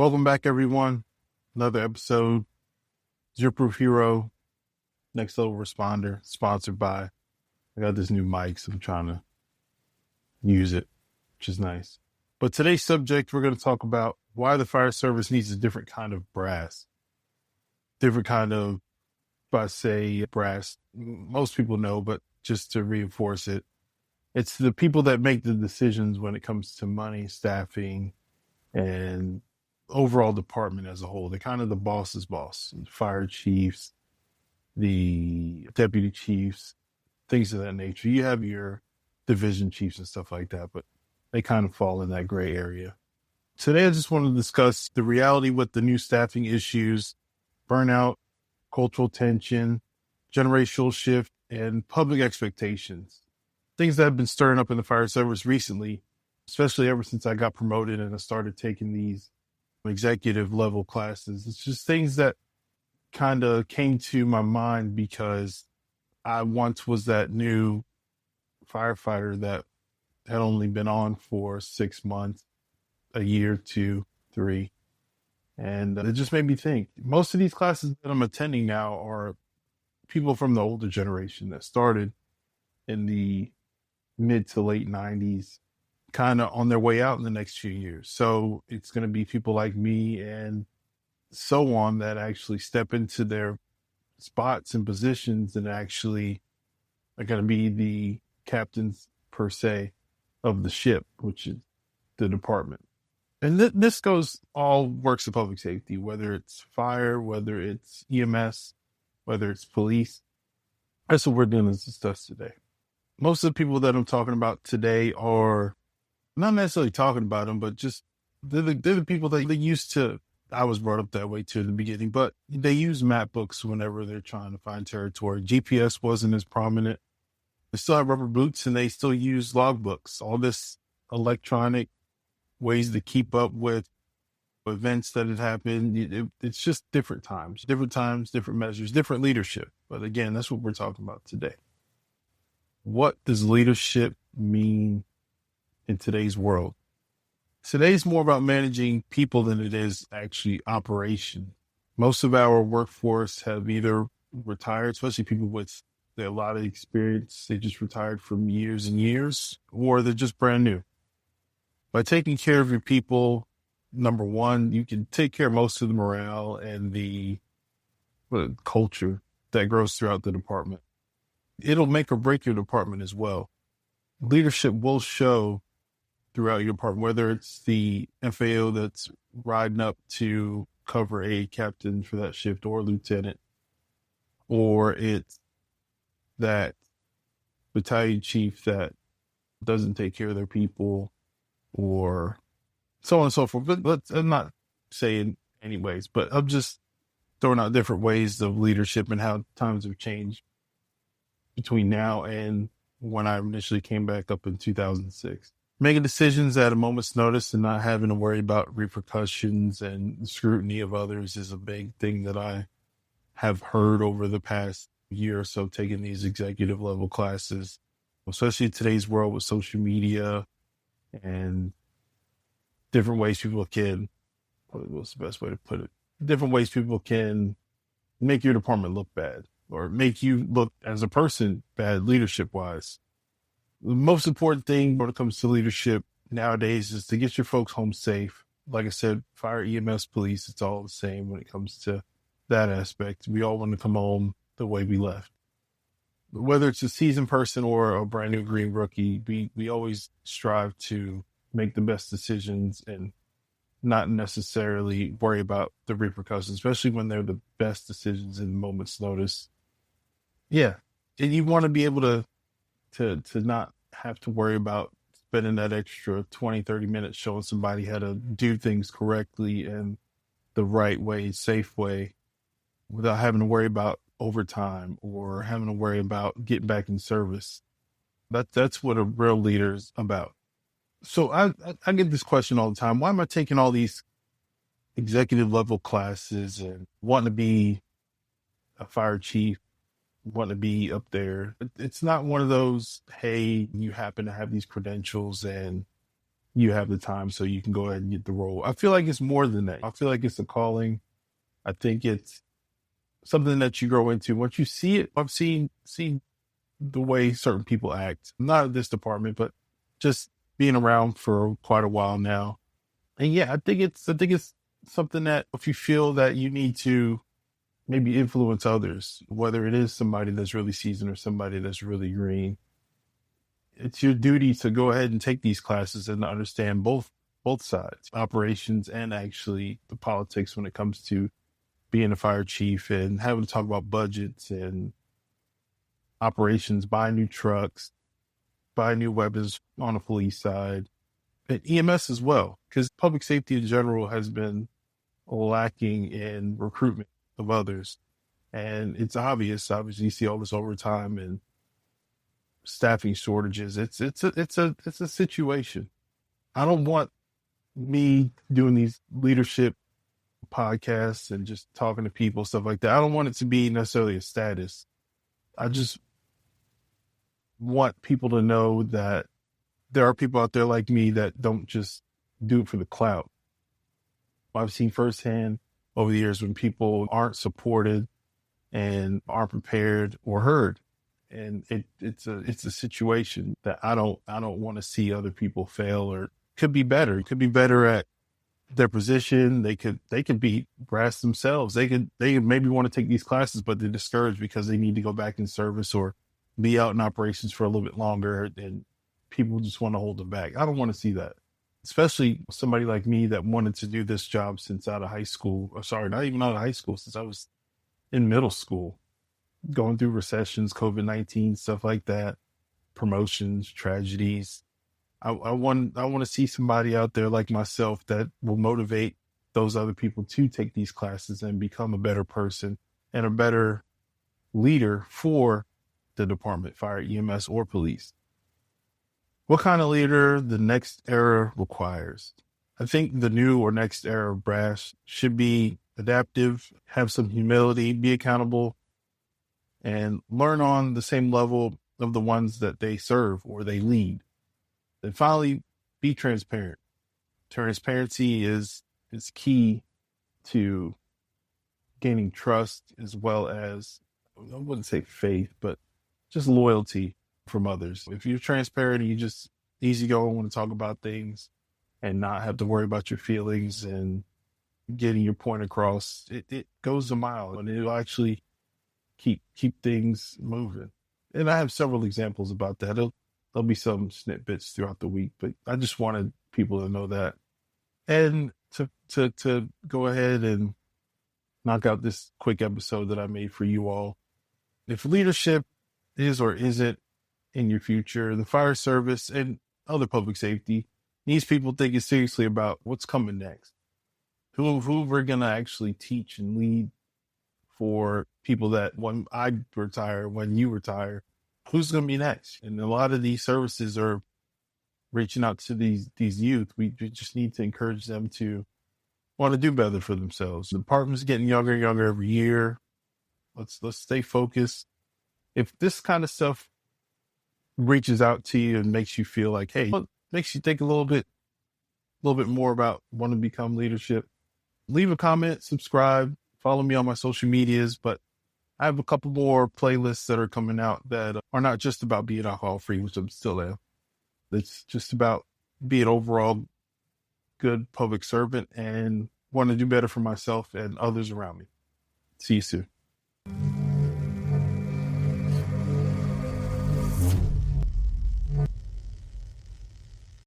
Welcome back, everyone. Another episode, Zero Proof Hero, Next Level Responder, sponsored by. I got this new mic, so I'm trying to use it, which is nice. But today's subject, we're going to talk about why the fire service needs a different kind of brass. Different kind of, if I say brass, most people know, but just to reinforce it, it's the people that make the decisions when it comes to money, staffing, and overall department as a whole. They're kind of the boss's boss, the fire chiefs, the deputy chiefs, things of that nature. You have your division chiefs and stuff like that, but they kind of fall in that gray area. Today, I just want to discuss the reality with the new staffing issues, burnout, cultural tension, generational shift, and public expectations. Things that have been stirring up in the fire service recently, especially ever since I got promoted and I started taking these executive level classes. It's just things that kind of came to my mind because I once was that new firefighter that had only been on for 6 months, a year, 2, 3. And it just made me think. Most of these classes that I'm attending now are people from the older generation that started in the mid to late 90s, kind of on their way out in the next few years. So it's going to be people like me and so on that actually step into their spots and positions and actually are going to be the captains per se of the ship, which is the department. And this goes all works of public safety, whether it's fire, whether it's EMS, whether it's police. That's what we're doing is discuss today. Most of the people that I'm talking about today are not necessarily talking about them, but just they're the people that they used to. I was brought up that way too in the beginning, but they use map books whenever they're trying to find territory. GPS wasn't as prominent. They still have rubber boots and they still use logbooks. All this electronic ways to keep up with events that had happened. It's just different times, different measures, different leadership. But again, that's what we're talking about today. What does leadership mean in today's world? Today's more about managing people than it is actually operation. Most of our workforce have either retired, especially people with a lot of experience. They just retired from years and years, or they're just brand new. By taking care of your people, number one, you can take care of most of the morale and the culture that grows throughout the department. It'll make or break your department as well. Leadership will show throughout your department, whether it's the FAO that's riding up to cover a captain for that shift or lieutenant, or it's that battalion chief that doesn't take care of their people, or so on and so forth. But I'm not saying anyways, but I'm just throwing out different ways of leadership and how times have changed between now and when I initially came back up in 2006. Making decisions at a moment's notice and not having to worry about repercussions and scrutiny of others is a big thing that I have heard over the past year or so, taking these executive level classes, especially in today's world with social media and different ways people can, what's the best way to put it? Different ways people can make your department look bad or make you look as a person bad leadership wise. The most important thing when it comes to leadership nowadays is to get your folks home safe. Like I said, fire, EMS, police, it's all the same when it comes to that aspect. We all want to come home the way we left. Whether it's a seasoned person or a brand new green rookie, we always strive to make the best decisions and not necessarily worry about the repercussions, especially when they're the best decisions in a moment's notice. Yeah. And you want to be able to not have to worry about spending that extra 20, 30 minutes showing somebody how to do things correctly and the right way, safe way, without having to worry about overtime or having to worry about getting back in service. That's what a real leader is about. So I get this question all the time. Why am I taking all these executive level classes and wanting to be a fire chief, want to be up there? It's not one of those, hey, you happen to have these credentials and you have the time so you can go ahead and get the role. I feel like it's more than that. I feel like it's a calling. I think it's something that you grow into. Once you see it, I've seen the way certain people act, not in this department, but just being around for quite a while now. And yeah, I think it's something that if you feel that you need to maybe influence others, whether it is somebody that's really seasoned or somebody that's really green, it's your duty to go ahead and take these classes and understand both sides, operations and actually the politics when it comes to being a fire chief and having to talk about budgets and operations, buy new trucks, buy new weapons on the police side, and EMS as well, because public safety in general has been lacking in recruitment of others. And it's obvious, obviously you see all this overtime and staffing shortages. It's a situation. I don't want me doing these leadership podcasts and just talking to people, stuff like that. I don't want it to be necessarily a status. I just want people to know that there are people out there like me that don't just do it for the clout. I've seen firsthand over the years when people aren't supported and aren't prepared or heard. And it's a situation that I don't want to see other people fail, or could be better. Could be better at their position. They could be brass themselves. They could maybe want to take these classes, but they're discouraged because they need to go back in service or be out in operations for a little bit longer, and people just want to hold them back. I don't want to see that, especially somebody like me that wanted to do this job since out of high school. Or sorry, not even out of high school, since I was in middle school, going through recessions, COVID-19, stuff like that, promotions, tragedies. I want to see somebody out there like myself that will motivate those other people to take these classes and become a better person and a better leader for the department, fire, EMS, or police. What kind of leader the next era requires? I think the new or next era of brass should be adaptive, have some humility, be accountable, and learn on the same level of the ones that they serve or they lead. And finally, be transparent. Transparency is key to gaining trust, as well as, I wouldn't say faith, but just loyalty from others. If you're transparent and you just easygoing, want to talk about things and not have to worry about your feelings and getting your point across, it goes a mile, and it'll actually keep things moving. And I have several examples about that. There'll be some snippets throughout the week, but I just wanted people to know that. And to go ahead and knock out this quick episode that I made for you all. If leadership is or isn't in your future, the fire service and other public safety needs people thinking seriously about what's coming next. Who we're going to actually teach and lead for people that when I retire, when you retire, who's going to be next? And a lot of these services are reaching out to these youth. We just need to encourage them to want to do better for themselves. The department's getting younger and younger every year. Let's stay focused. If this kind of stuff reaches out to you and makes you feel like, hey, makes you think a little bit more about wanting to become leadership, leave a comment, subscribe, follow me on my social medias. But I have a couple more playlists that are coming out that are not just about being alcohol free, which I'm still am. It's just about being overall good public servant and want to do better for myself and others around me. See you soon.